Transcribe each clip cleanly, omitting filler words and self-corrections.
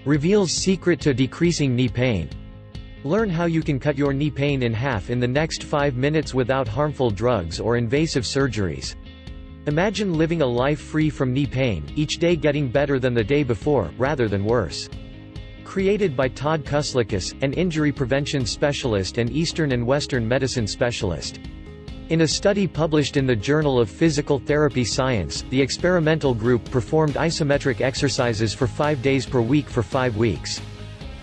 Reveals secret to decreasing knee pain. Learn how you can cut your knee pain in half in the next 5 minutes without harmful drugs or invasive surgeries. Imagine living a life free from knee pain, each day getting better than the day before, rather than worse. Created by Todd Kuslikis, an injury prevention specialist and Eastern and Western medicine specialist. In a study published in the Journal of Physical Therapy Science, the experimental group performed isometric exercises for 5 days per week for 5 weeks.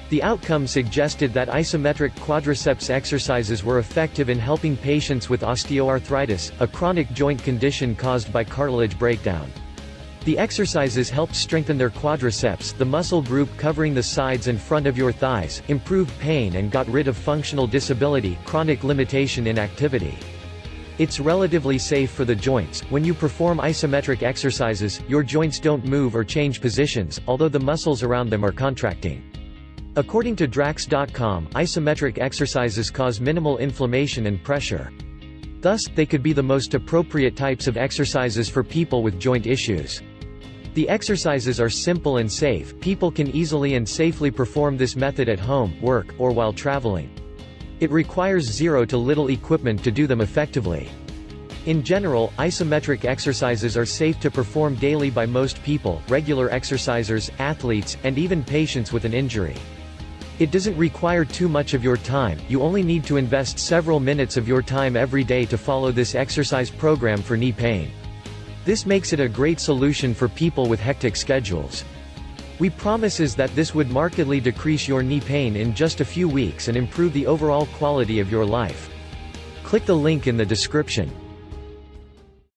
The outcome suggested that isometric quadriceps exercises were effective in helping patients with osteoarthritis, a chronic joint condition caused by cartilage breakdown. The exercises helped strengthen their quadriceps, the muscle group covering the sides and front of your thighs, improved pain and got rid of functional disability, chronic limitation in activity. It's relatively safe for the joints. When you perform isometric exercises, your joints don't move or change positions, although the muscles around them are contracting. According to Drax.com, isometric exercises cause minimal inflammation and pressure. Thus, they could be the most appropriate types of exercises for people with joint issues. The exercises are simple and safe. People can easily and safely perform this method at home, work, or while traveling. It requires zero to little equipment to do them effectively. In general, isometric exercises are safe to perform daily by most people, regular exercisers, athletes, and even patients with an injury. It doesn't require too much of your time, you only need to invest several minutes of your time every day to follow this exercise program for knee pain. This makes it a great solution for people with hectic schedules. We promises that this would markedly decrease your knee pain in just a few weeks and improve the overall quality of your life. Click the link in the description.